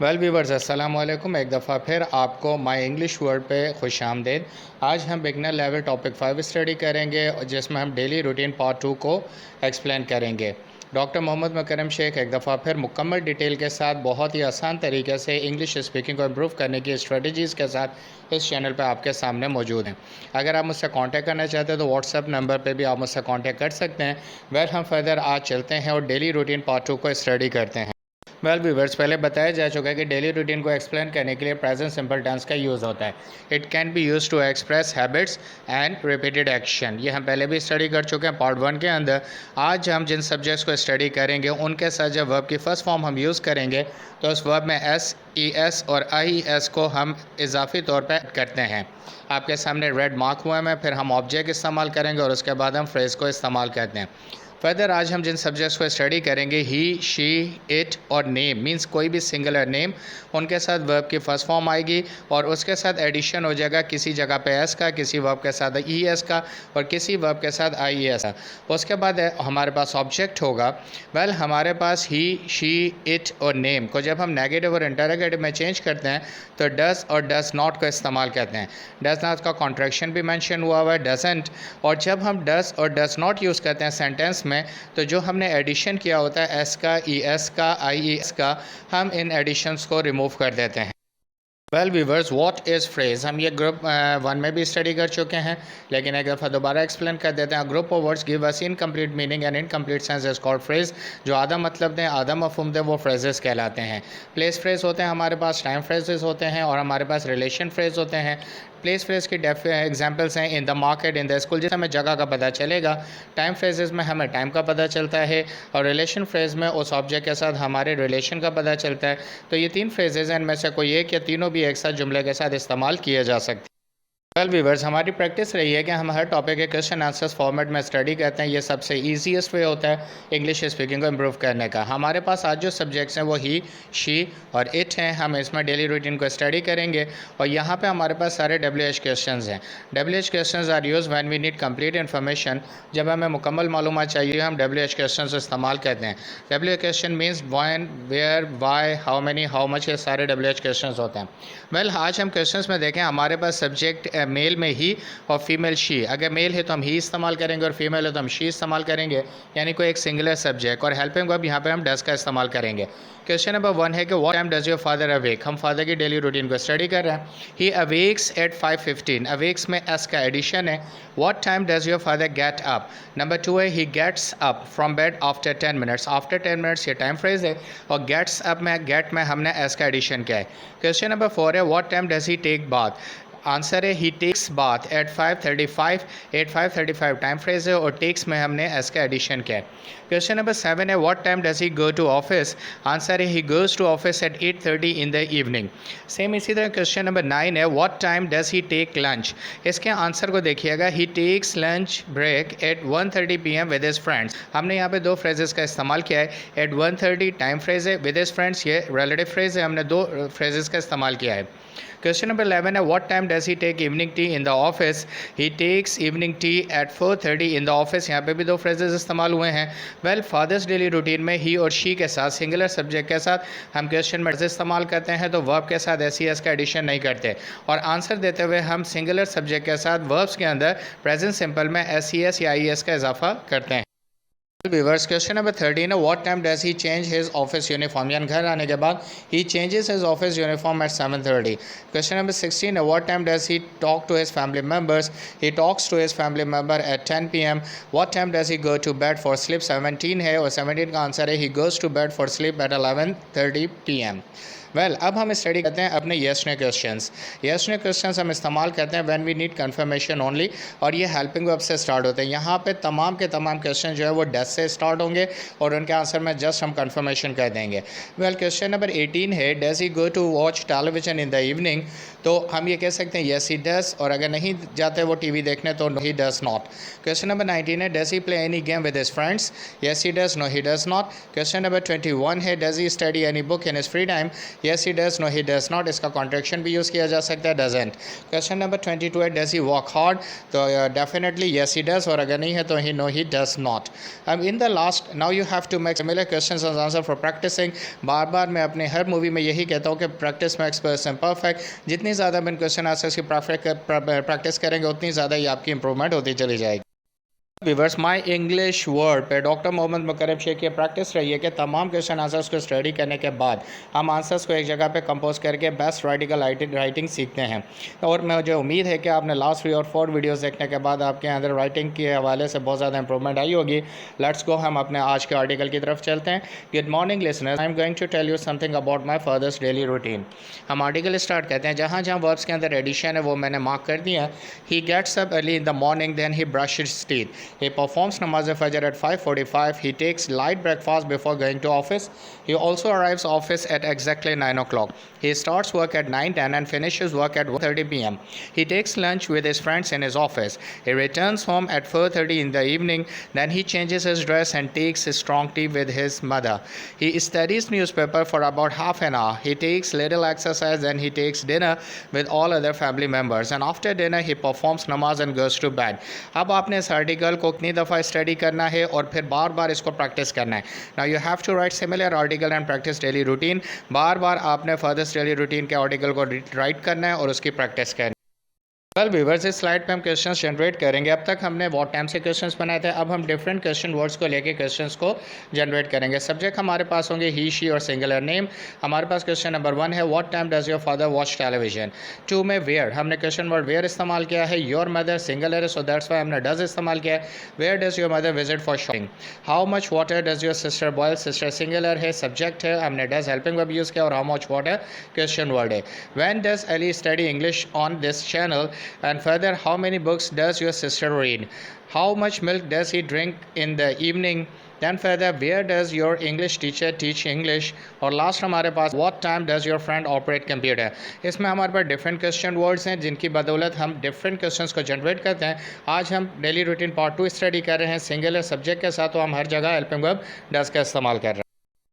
Well viewers अस्सलाम वालेकुम। एक दफ़ा फिर आपको माय इंग्लिश वर्ड पे खुश आमदीद। आज हम बिगनर लेवल टॉपिक 5 स्टडी करेंगे जिसमें हम डेली रूटीन पार्ट 2 को एक्सप्लेन करेंगे। डॉक्टर मोहम्मद मुकरम शेख एक दफ़ा फिर मुकम्मल डिटेल के साथ बहुत ही आसान तरीके से इंग्लिश स्पीकिंग को इम्प्रूव करने की स्ट्रेटजीज़ के साथ इस चैनल पर आपके सामने मौजूद हैं। अगर आप मुझसे कांटेक्ट करना चाहते हैं तो व्हाट्सएप नंबर पे भी आप मुझसे कांटेक्ट कर सकते हैं। वेल हम फर्दर आज चलते हैं और डेली रूटीन पार्ट 2 को स्टडी करते हैं। वेल व्यूवर्स, पहले बताया जा चुका है कि डेली रूटीन को एक्सप्लेन करने के लिए प्रेजेंट सिंपल टेंस का यूज़ होता है। It can be use to express habits and repeated action. ये हम पहले भी स्टडी कर चुके हैं पार्ट 1 के अंदर। आज हम जिन सब्जेक्ट्स को स्टडी करेंगे उनके साथ जब वर्ब की फ़र्स्ट फॉर्म हम यूज़ करेंगे तो उस वर्ब में एस, ई एस और आई एस को हम इजाफी तौर पर करते हैं। आपके सामने रेड मार्क हुआ है, फिर हम ऑब्जेक्ट इस्तेमाल करेंगे और उसके बाद हम फ्रेज़ को इस्तेमाल करते हैं। फर्दर आज हम जिन सब्जेक्ट्स को स्टडी करेंगे ही, शी, इट और नेम मींस कोई भी सिंगुलर नेम, उनके साथ वर्ब की फर्स्ट फॉर्म आएगी और उसके साथ एडिशन हो जाएगा किसी जगह पे एस का, किसी वर्ब के साथ ई एस का और किसी वर्ब के साथ आई एस का। उसके बाद हमारे पास ऑब्जेक्ट होगा। वेल हमारे पास ही, शी, इट और नेम को जब हम नेगेटिव और इंटरोगेटिव में चेंज करते हैं तो डज और डज नॉट का इस्तेमाल करते हैं। डज नॉट का कॉन्ट्रैक्शन भी मैंशन हुआ है डजंट। और जब हम डज और डज नॉट यूज़ करते हैं सेंटेंस में तो जो हमने एडिशन किया होता है एस का, ई एस का, आई ई एस का, हम इन एडिशंस को रिमूव कर देते हैं। Well viewers, what is phrase हम ये ग्रुप 1 में भी स्टडी कर चुके हैं, लेकिन एक दफ़ा दोबारा एक्सप्लेन कर देते हैं। Group of words give us incomplete meaning and incomplete sense is called phrase. जो आधा मतलब दें, आधा मफहूम दें, वो फ्रेजेस कहलाते हैं। प्लेस फ्रेज़ होते हैं हमारे पास, टाइम फ्रेजेस होते हैं और हमारे पास रिलेशन फ्रेज़ होते हैं। प्लेस फ्रेज़ की एग्जांपल्स हैं in the market, in the school, जिससे हमें जगह का पता चलेगा। टाइम फ्रेजेस में हमें टाइम का पता चलता है और रिलेशन फ्रेज़ में उस ऑब्जेक्ट के साथ हमारे रिलेशन का पता चलता है। तो ये 3 फ्रेजेस हैं, इनमें से कोई एक या तीनों भी एक साथ जुमले के साथ इस्तेमाल किए जा सकते हैं। वेल व्यूवर्स, हमारी प्रैक्टिस रही है कि हम हर टॉपिक के क्वेश्चन आंसर्स फॉर्मेट में स्टडी करते हैं। ये सबसे ईजीएस्ट वे होता है इंग्लिश स्पीकिंग को इम्प्रूव करने का। हमारे पास आज जो सब्जेक्ट्स हैं वो ही, शी और इट हैं। हम इसमें डेली रूटीन को स्टडी करेंगे और यहाँ पे हमारे पास सारे WH क्वेश्चंस हैं। WH questions are use when we need complete information. जब हमें मुकम्मल मालूमात चाहिए हम WH क्वेश्चंस इस्तेमाल करते हैं। WH question means when, where, why, how many, how much, ये सारे WH क्वेश्चंस होते हैं। वेल आज हम क्वेश्चंस में देखें, हमारे पास सब्जेक्ट मेल में ही और फीमेल शी। अगर मेल है तो हम ही इस्तेमाल करेंगे और फीमेल है तो हम शी इस्तेमाल करेंगे, यानी कोई एक सिंगुलर सब्जेक्ट। और हेल्पिंग वर्ब यहाँ पे हम डज का इस्तेमाल करेंगे। क्वेश्चन नंबर 1 है कि what time does your father awake. हम फादर की डेली रूटीन को स्टडी कर रहे हैं। He awakes at 5:15। अवेक्स में एस का एडिशन है। What time does your father get up. Number 2 है he gets up from bed after 10 minutes. After 10 minutes ये टाइम फ्रेज है और गेट्स अप में, गेट में हमने एस का एडिशन किया है। क्वेश्चन नंबर 4 है what time does he take bath. Answer है he takes bath at 5:35। At 5:35 time phrase है और टेक्स में हमने एस का एडिशन किया है। क्वेश्चन नंबर 7 है what time does he go to office. Answer है he goes to office at 8:30 in the evening. Same इसी तरह क्वेश्चन नंबर 9 है what time does he take lunch. इसके आंसर को देखिएगा, he takes lunch break at 1:30 PM with his friends. हमने यहाँ पे दो फ्रेजेस का इस्तेमाल किया है। एट 1:30 टाइम फ्रेज है, विद हिज फ्रेंड्स ये रिलेटिव फ्रेज है, हमने दो फ्रेजेस का इस्तेमाल किया है। क्वेश्चन नंबर 11 है what time does he take evening tea in the office. He takes evening tea at 4:30 in the office. यहाँ पे भी दो फ्रेजेस इस्तेमाल हुए हैं। वेल फादर्स डेली रूटीन में ही और शी के साथ सिंगुलर सब्जेक्ट के साथ हम क्वेश्चन में इस्तेमाल करते हैं तो वर्ब के साथ एस ई एस का एडिशन नहीं करते और आंसर देते हुए हम सिंगुलर सब्जेक्ट के साथ वर्ब्स के अंदर प्रेजेंट सिंपल में एस ई एस या आई एस का इजाफा करते हैं। व्यूअर्स, क्वेश्चन नंबर 13 है what time does he change his office uniform. यानी घर आने के बाद he changes his office uniform at 7:30। Question number 16 है what time does he talk to his family members. He talks to his family member at 10 PM। What time does he go to bed for sleep. 17 है और 17 का answer है he goes to bed for sleep at 11:30 PM। Well अब हम study करते हैं अपने yes no questions. Yes no questions हम इस्तेमाल करते हैं when we need confirmation only और ये हेल्पिंग वर्ब से स्टार्ट होते हैं। यहाँ पे तमाम के तमाम क्वेश्चन जो है वो डज से स्टार्ट होंगे और उनके आंसर में जस्ट हम कंफर्मेशन कर देंगे। वेल क्वेश्चन नंबर 18 है does he go to watch television in the evening. तो हम ये कह सकते हैं यस ही डज और अगर नहीं जाते वो टीवी देखने तो no he does not. Question number 19 है does he play any game with his friends. Yes he does, no he does not. Question number 21 है does he study any book in his free time. Yes he does, no he does not. इसका contraction भी use किया जा सकता है doesn't. Question number 22 है does he work hard. तो definitely yes he does और अगर नहीं है तो he no he does not. अब in the last now you have to make similar questions and answer for practicing. बार बार मैं अपने हर मूवी में यही कहता हूँ कि प्रैक्टिस मेक्स पर्सन परफेक्ट। जितनी ज़्यादा हम क्वेश्चन आंसर्स की प्रैक्टिस करेंगे उतनी ज़्यादा ही आपकी इंप्रूवमेंट होती चली जाएगी। व्यूवर्स, माई इंग्लिश वर्ड पे डॉक्टर मोहम्मद मुकरम शेख की प्रैक्टिस रही है कि तमाम क्वेश्चन आंसर्स को स्टडी करने के बाद हम आंसर्स को एक जगह पे कंपोज करके बेस्ट राइटिकल राइटिंग सीखते हैं। और मुझे उम्मीद है कि आपने लास्ट 3 और 4 वीडियोस देखने के बाद आपके अंदर राइटिंग के हवाले से बहुत ज़्यादा इंप्रूवमेंट आई होगी। लेट्स गो, हम अपने आज के आर्टिकल की तरफ चलते हैं। Good morning listeners, I am going to tell you something about my father's daily routine. हम आर्टिकल स्टार्ट करते हैं। जहाँ जहाँ वर्ब्स के अंदर एडिशन है वो मैंने मार्क कर दिया है। He gets up early in the morning, then he brushes teeth. He performs namaz fajr at 5:45. He takes light breakfast before going to office. He also arrives office at exactly 9 o'clock. He starts work at 9:10 and finishes work at 1:30 p.m. He takes lunch with his friends in his office. He returns home at 4:30 in the evening. Then he changes his dress and takes his strong tea with his mother. He studies newspaper for about half an hour. He takes little exercise, then he takes dinner with all other family members. And after dinner he performs namaz and goes to bed. अब आपने इस article को कितनी दफ़ा study करना है और फिर बार बार इसको प्रैक्टिस करना है। Now you have to write similar article and practice daily routine. बार बार आपने फर्दर्स डेली रूटीन के आर्टिकल को राइट करना है और उसकी प्रैक्टिस करनी है। वेल व्यूवर्स, इस स्लाइड पे हम क्वेश्चंस जनरेट करेंगे। अब तक हमने व्हाट टाइम से क्वेश्चंस बनाए थे, अब हम डिफरेंट क्वेश्चन वर्ड्स को लेके क्वेश्चंस को जनरेट करेंगे। सब्जेक्ट हमारे पास होंगे ही, शी और सिंगुलर नेम। हमारे पास क्वेश्चन नंबर 1 है what time does your father watch television. 2 में वेयर, हमने क्वेश्चन वर्ड वेयर इस्तेमाल किया है। योर मदर सिंगुलर है, सो दैट्स वाई हमने डज इस्तेमाल किया है। Where does your mother visit for shopping. How much water does your sister boil, sister singular है, सब्जेक्ट है, हमने डज हेल्पिंग वर्ब यूज़ किया। और how much water question word है। When does Ellie study English on this channel. And further, how many books does your sister read? How much milk does he drink in the evening? Then further, where does your English teacher teach English? और last हमारे पास what time does your friend operate computer? इसमें हमारे पास different question words हैं जिनकी बदौलत हम different questions को generate करते हैं। आज हम डेली रूटीन पार्ट 2 स्टडी कर रहे हैं सिंगुलर सब्जेक्ट के साथ, तो हम हर जगह हेल्पिंग वर्ब डज का इस्तेमाल कर रहे हैं।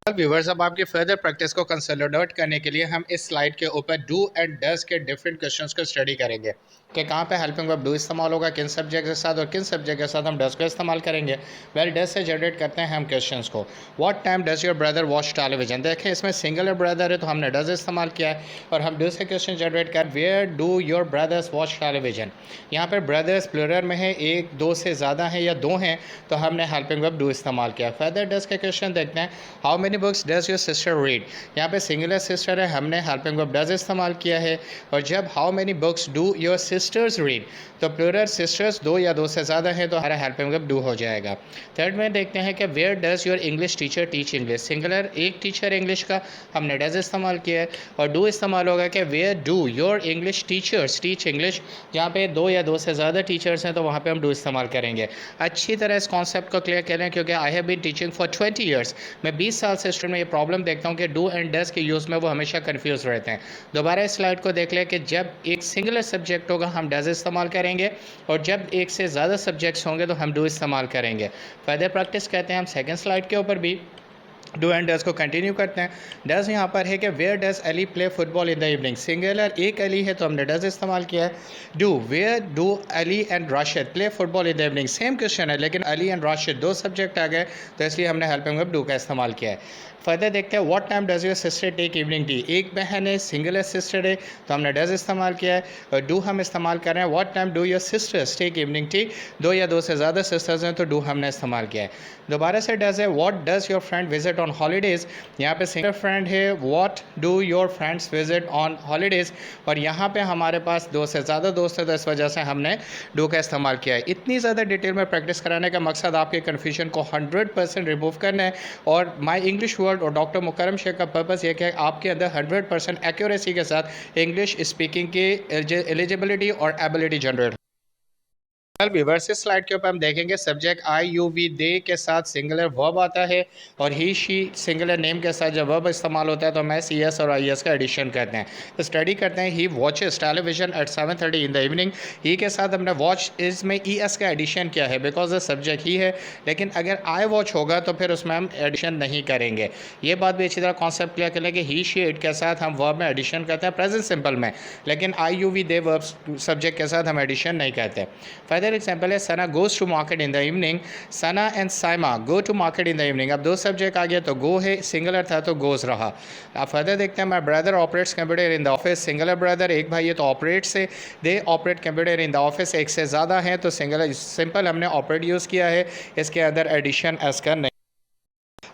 व्यूवर्स, अब आपकी फर्दर प्रैक्टिस को कंसोलिडेट करने के लिए हम इस स्लाइड के ऊपर डू एंड डज के डिफरेंट क्वेश्चंस को स्टडी करेंगे कि कहाँ पे हेल्पिंग वर्ब डू इस्तेमाल होगा, किन सब्जेक्ट के साथ और किन सब्जेक्ट के साथ हम डज को इस्तेमाल करेंगे। वेल, डज से जनरेट करते हैं हम क्वेश्चंस को। What time does your brother watch television. देखें, इसमें सिंगुलर ब्रदर है तो हमने डज इस्तेमाल किया है। और हम डू से क्वेश्चन जनरेट कर where do your brothers watch television. यहाँ पर ब्रदर्स प्लूरल में है, 1 2 से ज़्यादा हैं या 2 हैं, तो हमने हेल्पिंग वर्ब डू इस्तेमाल किया। फर्दर डज के क्वेश्चन देखते हैं। How many books does your sister read. यहाँ पे सिंगुलर सिस्टर है, हमने हेल्पिंग वर्ब डज इस्तेमाल किया है। और जब how many books do your sisters read, तो प्लूरल सिस्टर्स 2 या 2 से ज़्यादा है तो हमारा हेल्पिंग वर्ब डू हो जाएगा। थर्ड में देखते हैं कि where does your English teacher teach English. Singular एक टीचर इंग्लिश का, हमने डज इस्तेमाल किया है। और डू इस्तेमाल होगा कि where do your English teachers teach English. जहाँ पे 2 या 2 से ज़्यादा टीचर्स हैं तो वहाँ पे हम डू इस्तेमाल करेंगे। अच्छी तरह इस कॉन्सेप्ट को क्लियर करें क्योंकि I have been teaching for 20 years. मैं 20 साल से स्टूडेंट में ये प्रॉब्लम देखता हूँ कि डू एंड डज के यूज़ में वो हमेशा कन्फ्यूज़ रहते हैं। दोबारा इस स्लाइड को देख लें कि जब एक सिंगुलर सब्जेक्ट होगा हम डज इस्तेमाल करेंगे और जब एक से ज़्यादा सब्जेक्ट्स होंगे तो हम डू इस्तेमाल करेंगे। फर्दर प्रैक्टिस कहते हैं हम सेकंड स्लाइड के ऊपर भी डू एंड डज को कंटिन्यू करते हैं। डज यहाँ पर है कि where does Ali play football in the evening. Singular एक अली है तो हमने डज इस्तेमाल किया है। Do where do Ali and Rashid play football in the evening. Same question है लेकिन अली एंड राशिद 2 सब्जेक्ट आ गए तो इसलिए हमने हेल्पिंग वर्ब डू का इस्तेमाल किया है। फर्दर देखते हैं what time does your sister take evening tea. एक बहन है, सिंगुलर सिस्टर है तो हमने डज इस्तेमाल किया है। और डू हम इस्तेमाल कर रहे हैं what time do your sisters take evening tea. 2 या 2 से ज़्यादा सिस्टर्स हैं तो डू हमने इस्तेमाल किया है। दोबारा से डज है what does your friend visit on holidays. यहाँ पे सिंगुलर फ्रेंड है, what do your friends visit on holidays. और यहाँ पे हमारे पास 2 से ज़्यादा दोस्त है तो इस वजह से हमने डू का इस्तेमाल किया है। इतनी ज़्यादा डिटेल में प्रैक्टिस कराने का मकसद आपके कन्फ्यूजन को 100% रिमूव करना है। और माई इंग्लिश वर्ल्ड और डॉक्टर मुकरम शेख का पर्पस ये कि आपके अंदर 100% एक्यूरेसी के साथ इंग्लिश स्पीकिंग की एलिजिबिलिटी और एबिलिटी जनरेट। व्यूवर्स, इस स्लाइड के ऊपर हम देखेंगे सब्जेक्ट आई यू वी दे के साथ सिंगुलर वर्ब आता है और ही शी सिंगुलर नेम के साथ जब वर्ब इस्तेमाल होता है तो हम सी एस और आई एस का एडिशन करते हैं। तो स्टडी करते हैं he watches television at 7:30 in the evening. He के साथ हमने वॉच इसमें ई एस का एडिशन किया है बिकॉज द सब्जेक्ट ही है, लेकिन अगर आई वॉच होगा तो फिर उसमें हम एडिशन नहीं करेंगे। ये बात भी अच्छी तरह कॉन्सेप्ट क्लियर कर लें कि ही शी इट के साथ हम वर्ब में एडिशन करते हैं प्रेजेंट सिंपल में, लेकिन I you we they verb subject के साथ हम एडिशन नहीं करते। फर्दर अनदर एग्जाम्पल है Sana goes to market in the evening, Sana and Saima go to market in the evening. अब दो सब्जेक्ट आ गया तो गो है, सिंगुलर था तो गोज़ रहा। अब फर्दर देखते हैं, माई brother operates computer in the office, singular brother एक भाई है तो ऑपरेट से, they operate computer in the office एक से ज़्यादा है तो सिंगुलर सिंपल हमने ऑपरेट यूज़ किया है, इसके अंदर एडिशन एस का नहीं।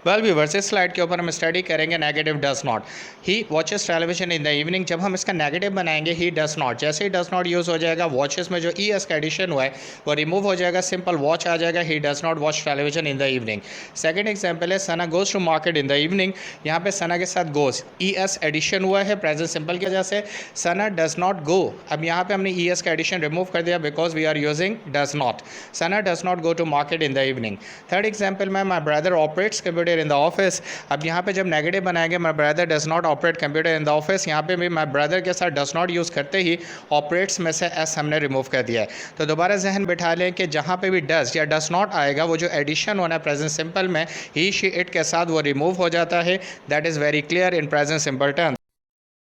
वेल व्यूअर्स, इस स्लाइड के ऊपर हम स्टडी करेंगे negative does not. He watches television in the evening, जब हम इसका नेगेटिव बनाएंगे ही डज नॉट, जैसे ही डज नॉट यूज़ हो जाएगा वॉचेस में जो ई एस का एडिशन हुआ है वो रिमूव हो जाएगा, सिंपल वॉच आ जाएगा, he does not watch television in the evening. Second example है Sana goes to market in the evening, यहाँ पे सना के साथ गोज़ ई एस एडिशन हुआ है प्रेजेंट सिंपल की वजह से, सना डज नॉट गो, अब यहाँ पे हमने ई एस का एडिशन रिमूव कर दिया because we are using does not, Sana does not go to market in the evening. Third example में my brother operates computer in the office, अब यहाँ पे जब नेगेटिव बनाएंगे my brother does not operate computer in the office, यहाँ पे भी my brother के साथ डज नॉट यूज़ करते ही ऑपरेट्स में से एस हमने रिमूव कर दिया है। तो दोबारा जहन बिठा लें कि जहाँ पे भी डज या डज नॉट आएगा वो जो एडिशन होना है प्रेजेंट सिंपल में ही शी इट के साथ वो रिमूव हो जाता है। That is very clear in present simple term.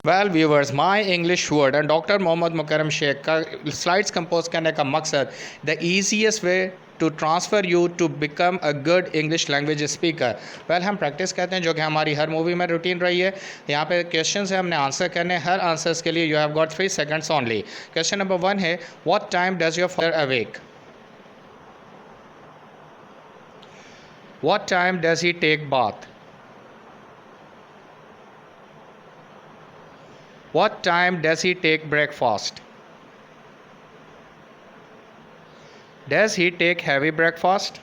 Well viewers, my English word and doctor Mohammad Mukarram Sheikh का स्लाइड्स कंपोज करने का मकसद the easiest way to transfer you to become a good English language speaker. Well हम practice करते हैं जो कि हमारी हर मूवी में रूटीन रही है। यहाँ पे क्वेश्चन है, हमने आंसर करने, हर आंसर्स के लिए you have got 3 seconds only. Question number 1 है, what time does your father awake, what time does he take bath, what time does he take breakfast, does he take heavy breakfast,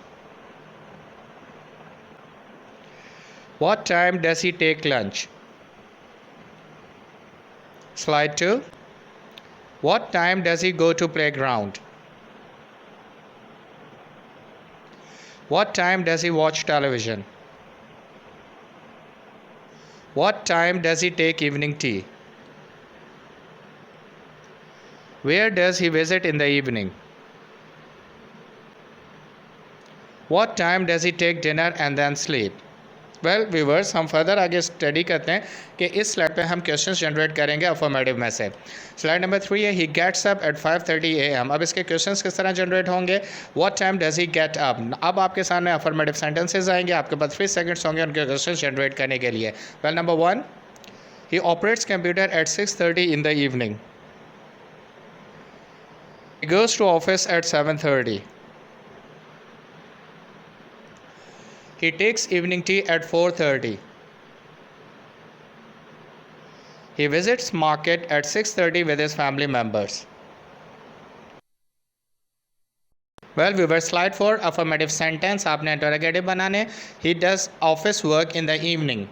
what time does he take lunch, slide 2, what time does he go to playground, what time does he watch television, what time does he take evening tea, where does he visit in the evening, what time does he take dinner and then sleep। Well viewers, हम further आगे study करते हैं कि इस slide पे हम questions generate करेंगे affirmative में से। स्लाइड नंबर 3 है, he gets up at 5:30 AM। अब इसके क्वेश्चंस किस तरह जनरेट होंगे, what time does he get up. अब आपके सामने अफर्मेटिव सेंटेंसेज आएंगे, आपके पास 3 seconds होंगे उनके क्वेश्चंस जनरेट करने के लिए। Well number 1, he operates computer eight 6:30 in the evening, he goes to office at 7:30, he takes evening tea at 4:30, he visits market at 6:30 with his family members। Well viewer, slide 4 affirmative sentence आपने interrogative बनाने। He does office work in the evening,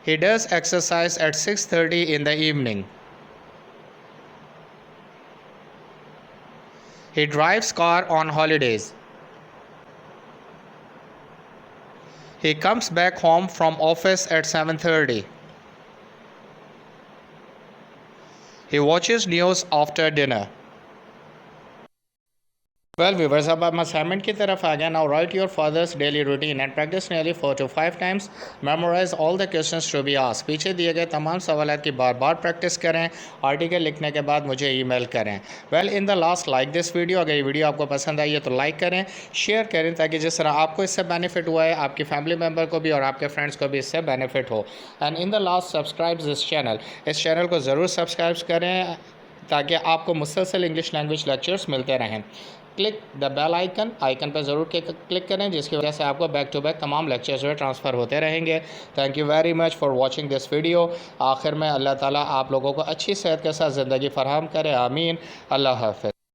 he does exercise at 6:30 in the evening, he drives car on holidays, he comes back home from office at 7:30, he watches news after dinner। Well viewers, अब हम assignment की तरफ आ गए। Now write your father's daily routine and practice nearly 4 to 5 times, memorise all the questions to be asked. पीछे दिए गए तमाम सवाल की बार बार प्रैक्टिस करें, आर्टिकल लिखने के बाद मुझे ईमेल करें। Well in the last, like this video, अगर ये वीडियो आपको पसंद आई है तो लाइक करें, शेयर करें, ताकि जिस तरह आपको इससे बेनिफिट हुआ है आपकी फैमिली मेम्बर को भी और आपके फ्रेंड्स को भी इससे बेनिफिट हो। And in the last, subscribe this channel, इस चैनल को ज़रूर सब्सक्राइब करें ताकि आपको मुसलसल इंग्लिश लैंग्वेज लेक्चर्स मिलते रहें। क्लिक द बेल आइकन पर ज़रूर क्लिक करें, जिसकी वजह से आपको बैक टू बैक तमाम लेक्चर्स जो ट्रांसफ़र होते रहेंगे। Thank you very much for watching this video. आखिर में अल्लाह ताला आप लोगों को अच्छी सेहत के साथ ज़िंदगी फराहम करे, आमीन। अल्लाह हाफ़िज़।